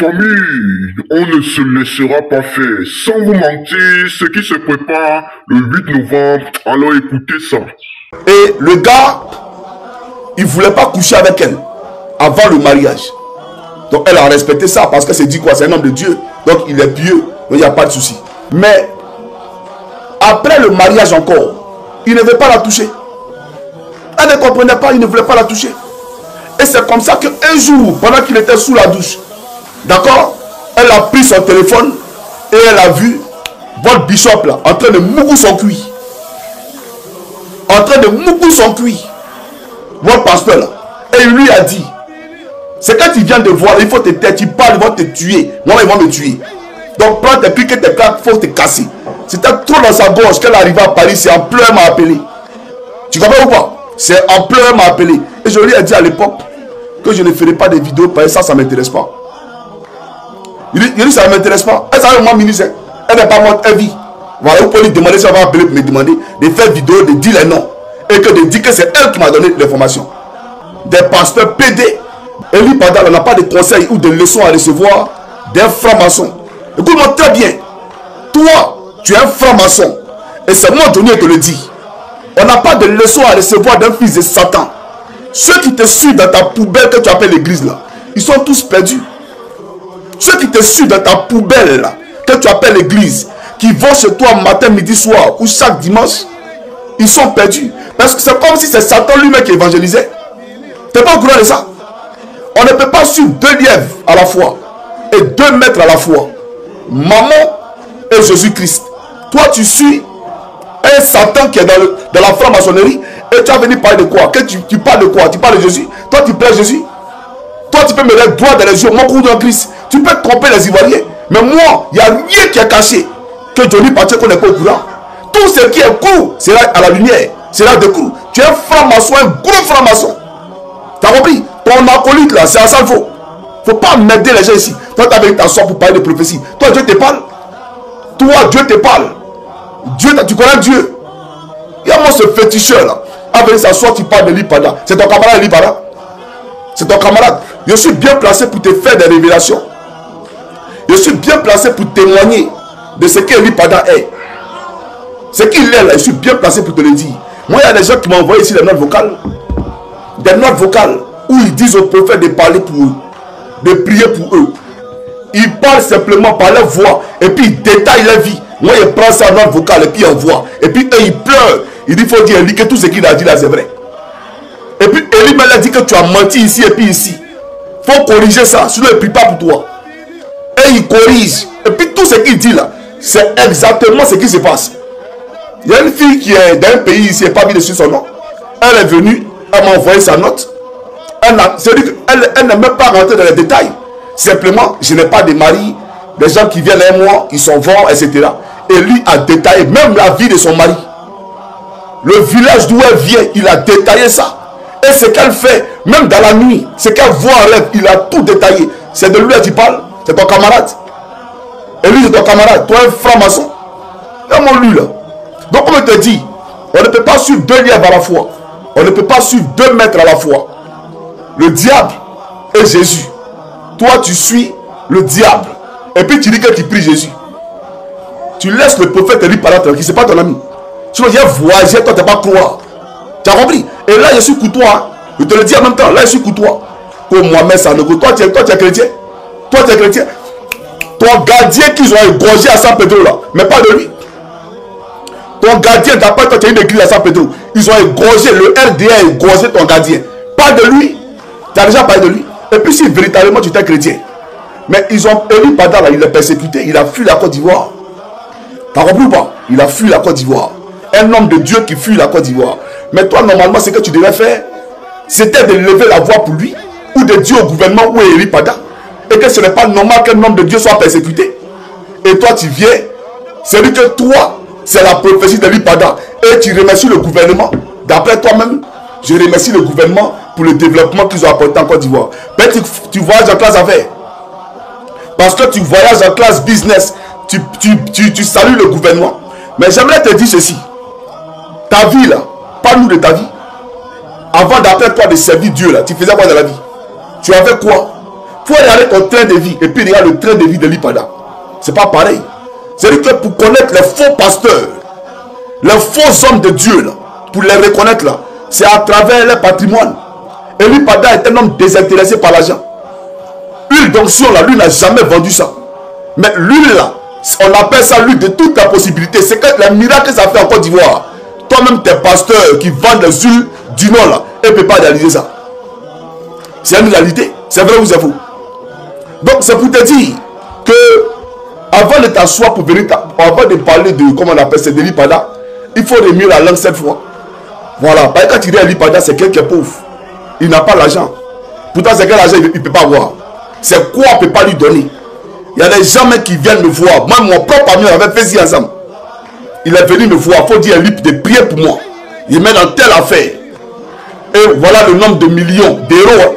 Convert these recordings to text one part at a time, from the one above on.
Famille, on ne se laissera pas faire. Sans vous mentir, ce qui se prépare le 8 novembre, alors écoutez ça. Et le gars, il voulait pas coucher avec elle avant le mariage. Donc elle a respecté ça parce que c'est dit quoi? C'est un homme de Dieu. Donc il est pieux. Donc il n'y a pas de souci. Mais après le mariage encore, il ne veut pas la toucher. Elle ne comprenait pas, il ne voulait pas la toucher. Et c'est comme ça qu'un jour, pendant qu'il était sous la douche, d'accord, elle a pris son téléphone et elle a vu votre bishop là, en train de moucou son cuit. En train de moucou son cuit. Votre pasteur là. Et il lui a dit, c'est quand tu viens de voir, il faut te taire, tu parles, ils vont te tuer. Moi, ils vont me tuer. Donc prends tes piques et tes claques, il faut te casser. C'était trop dans sa gorge qu'elle arrivait à Paris, c'est en pleurs, elle m'a appelé. Tu comprends ou pas? C'est en pleurs, elle m'a appelé. Et je lui ai dit à l'époque que je ne ferai pas des vidéos parce que ça ne m'intéresse pas. Il dit ça ne m'intéresse pas. Elle savait moi ministre. Elle n'est pas morte, elle vit. Voilà, vous pouvez lui demander si elle va appeler pour me demander de faire vidéo, de dire les noms. Et que de dire que c'est elle qui m'a donné l'information. Des pasteurs PD. Eli Pada n'a pas de conseils ou de leçons à recevoir d'un franc-maçon. Écoute-moi très bien. Toi, tu es un franc-maçon. Et c'est moi, Johnny, qui te le dit. On n'a pas de leçons à recevoir d'un fils de Satan. Ceux qui te suivent dans ta poubelle que tu appelles l'église là, ils sont tous perdus. Ceux qui te suivent dans ta poubelle là, que tu appelles l'église, qui vont chez toi matin, midi, soir ou chaque dimanche, ils sont perdus. Parce que c'est comme si c'est Satan lui-même qui évangélisait. Tu n'es pas au courant de ça? On ne peut pas suivre 2 lièvres à la fois et 2 maîtres à la fois. Maman et Jésus-Christ. Toi, tu suis un Satan qui est dans la franc-maçonnerie et tu as venu parler de quoi? Que tu parles de quoi? Tu parles de Jésus? Toi, tu plais Jésus? Toi, tu peux me mettre droit dans les yeux, mon cours dans Christ. Tu peux tromper les Ivoiriens. Mais moi, il n'y a rien qui est caché. Que Johnny Pache qu'on n'est pas au courant. Tout ce qui est court, c'est là à la lumière. C'est là de court. Tu es un franc-maçon, un gros franc-maçon. Tu as compris? Ton acolyte là, c'est un sale faux. Il ne faut pas m'aider les gens ici. Toi, tu as venu t'asseoir pour parler de prophétie. Toi, Dieu te parle. Toi, Dieu te parle. Dieu, tu connais Dieu. Il y a moi ce féticheur là. Avec s'asseoir, tu parles de Lipada. C'est ton camarade Lipada. C'est ton camarade. Je suis bien placé pour te faire des révélations. Je suis bien placé pour témoigner de ce que Lipada est. Ce qu'il est là, je suis bien placé pour te le dire. Moi, il y a des gens qui m'ont envoyé ici des notes vocales. Des notes vocales où ils disent aux prophètes de parler pour eux, de prier pour eux. Ils parlent simplement par leur voix et puis ils détaillent leur vie. Moi, je prends ça en note vocale et puis on voit. Et puis eux, ils pleurent. Il dit, il faut dire Eli que tout ce qu'il a dit là, c'est vrai. Et puis Eli m'a dit que tu as menti ici et puis ici. Il faut corriger ça, sinon il ne prie pas pour toi. Et il corrige. Et puis tout ce qu'il dit là, c'est exactement ce qui se passe. Il y a une fille qui est dans un pays ici, elle n'est pas mis dessus son nom. Elle est venue, elle m'a envoyé sa note. Elle n'est même pas rentrée dans les détails. Simplement, je n'ai pas de mari. Les gens qui viennent à moi, ils sont forts, etc. Et lui a détaillé même la vie de son mari. Le village d'où elle vient, il a détaillé ça. Et ce qu'elle fait, même dans la nuit, ce qu'elle voit en rêve, il a tout détaillé. C'est de lui que tu parles. C'est ton camarade. Et lui, c'est ton camarade. Toi, un franc-maçon. Comment lui là? Donc, on te dit, on ne peut pas suivre 2 lièvres à la fois. On ne peut pas suivre 2 maîtres à la fois. Le diable et Jésus. Toi, tu suis le diable. Et puis, tu dis que tu pries Jésus. Tu laisses le prophète lui parler tranquille. Ce n'est pas ton ami. Tu vas dire voyager, toi, tu n'es pas croire. Tu as compris? Et là, je suis courtois. Je te le dis en même temps. Là, je suis courtois. Comme Mohamed Sanogo. Toi, tu es chrétien. Toi, tu es chrétien. Ton gardien qu'ils ont égorgé à San Pedro, là. Mais pas de lui. Ton gardien, d'après toi, tu as une église à San Pedro. Ils ont égorgé, le RDA a égorgé ton gardien. Pas de lui. Tu as déjà parlé de lui. Et puis, si véritablement tu es chrétien. Mais ils ont. Eli Pada, là, il est persécuté. Il a fui la Côte d'Ivoire. Tu as compris ou pas? Il a fui la Côte d'Ivoire. Un homme de Dieu qui fuit la Côte d'Ivoire. Mais toi, normalement, ce que tu devais faire, c'était de lever la voix pour lui, ou de dire au gouvernement où est Eli Pada, et que ce n'est pas normal qu'un homme de Dieu soit persécuté. Et toi, tu viens, c'est lui que toi, c'est la prophétie d'Eli Pada, et tu remercies le gouvernement. D'après toi-même, je remercie le gouvernement pour le développement qu'ils ont apporté en Côte d'Ivoire. Peut-être que tu voyages en classe affaires. Parce que tu voyages en classe business, tu salues le gouvernement. Mais j'aimerais te dire ceci. Ta vie là, parle-nous de ta vie. Avant d'après toi de servir Dieu là, tu faisais quoi dans la vie? Tu avais quoi? faut regarder ton train de vie et puis regarde le train de vie de l'Ipada. C'est pas pareil. C'est-à-dire que pour connaître les faux pasteurs, les faux hommes de Dieu, là, pour les reconnaître là, c'est à travers leur patrimoine. Et l'Ipada est un homme désintéressé par l'argent. L'huile d'onction là, lui n'a jamais vendu ça. Mais l'huile là, on appelle ça l'huile de toute la possibilité. C'est que les miracles que ça fait en Côte d'Ivoire. Toi-même, tes pasteurs qui vendent les huiles du nom là, ils ne peuvent pas réaliser ça. C'est une réalité. C'est vrai ou c'est faux? Donc c'est pour te dire que avant de t'asseoir pour venir, avant de parler de, comment on appelle ça, de l'Ipada, il faut remuer la langue cette fois. Voilà. Parce que quand tu dis à l'Ipada, c'est quelqu'un qui est pauvre. Il n'a pas l'argent. Pourtant, c'est quel argent il ne peut pas avoir. C'est quoi on ne peut pas lui donner. Il y a des gens même qui viennent me voir. Moi, mon propre ami avait fait ça ensemble. Il est venu me voir. Il faut dire à lui de prier pour moi. Il met dans telle affaire. Et voilà le nombre de millions d'euros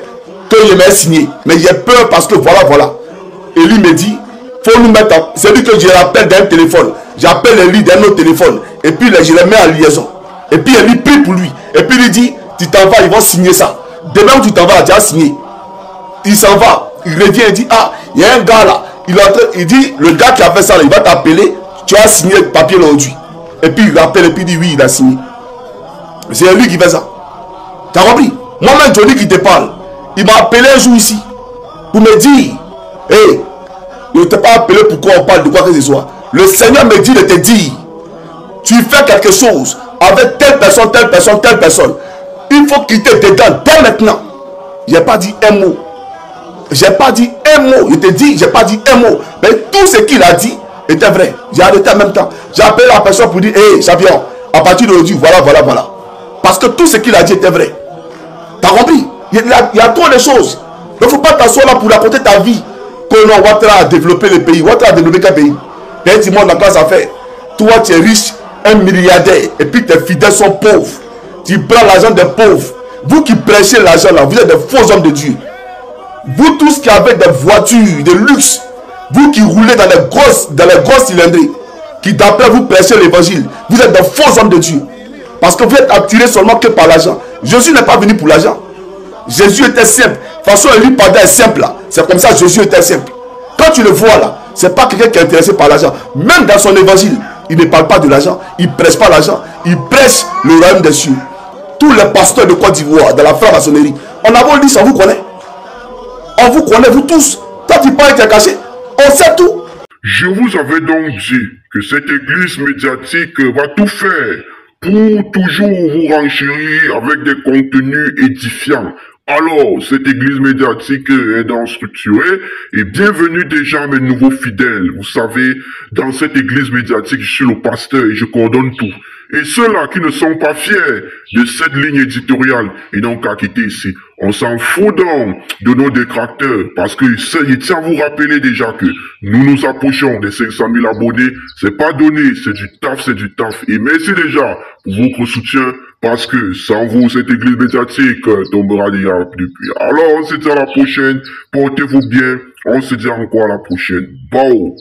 que je m'ai signé. Mais j'ai peur parce que voilà. Et lui me dit, faut nous mettre en... C'est lui que je l'appelle d'un téléphone. J'appelle lui d'un autre téléphone. Et puis je le mets en liaison. Et puis il prie pour lui. Et puis il dit, tu t'en vas, ils vont signer ça. Demain où tu t'en vas, tu as signé. Il s'en va. Il revient et dit, ah, il y a un gars là. Il dit, le gars qui a fait ça, là, il va t'appeler. Tu as signé le papier là aujourd'hui. Et puis il rappelle et puis il dit, oui, il a signé. C'est lui qui fait ça. Tu as compris? Moi-même, Johnny qui te parle. Il m'a appelé un jour ici. Pour me dire, hé, je ne t'ai pas appelé pourquoi on parle de quoi que ce soit. Le Seigneur me dit de te dire, tu fais quelque chose avec telle personne. Il faut quitter dedans dès maintenant. Je n'ai pas dit un mot. Je te dis, je n'ai pas dit un mot. Mais tout ce qu'il a dit était vrai. J'ai arrêté en même temps. J'ai appelé la personne pour dire, hé, champion, à partir d'aujourd'hui, voilà. Parce que tout ce qu'il a dit était vrai. T'as compris? Il y a trop de choses. Il ne faut pas t'asseoir là pour raconter ta vie. Que non, Ouattara a développé le pays. Ouattara a développé quel pays? Dis-moi la classe à faire. Toi, tu es riche, un milliardaire, et puis tes fidèles sont pauvres. Tu prends l'argent des pauvres. Vous qui prêchez l'argent là, vous êtes des faux hommes de Dieu. Vous tous qui avez des voitures de luxe, vous qui roulez dans les grosses cylindrées, qui d'après vous prêchez l'évangile, vous êtes des faux hommes de Dieu. Parce que vous êtes attirés seulement que par l'argent. Jésus n'est pas venu pour l'argent. Jésus était simple. De toute façon, l'Ipada est simple là. C'est comme ça, Jésus était simple. Quand tu le vois là, c'est pas quelqu'un qui est intéressé par l'argent. Même dans son évangile, il ne parle pas de l'argent. Il ne prêche pas l'argent. Il prêche le royaume des cieux. Tous les pasteurs de Côte d'Ivoire, de la franc-maçonnerie, on a beau dire ça, on vous connaît. On vous connaît, vous tous. Toi, tu parles, tu es caché. On sait tout. Je vous avais donc dit que cette église médiatique va tout faire pour toujours vous renchérir avec des contenus édifiants. Alors, cette église médiatique est donc structurée et bienvenue déjà mes nouveaux fidèles. Vous savez, dans cette église médiatique, je suis le pasteur et je coordonne tout. Et ceux-là qui ne sont pas fiers de cette ligne éditoriale, ils n'ont qu'à quitter ici. On s'en fout donc de nos détracteurs parce que je tiens à vous rappeler déjà que nous nous approchons des 500 000 abonnés. C'est pas donné, c'est du taf. Et merci déjà pour votre soutien parce que sans vous, cette église médiatique tombera déjà depuis. Alors, on se dit à la prochaine. Portez-vous bien. On se dit encore à la prochaine. Bye.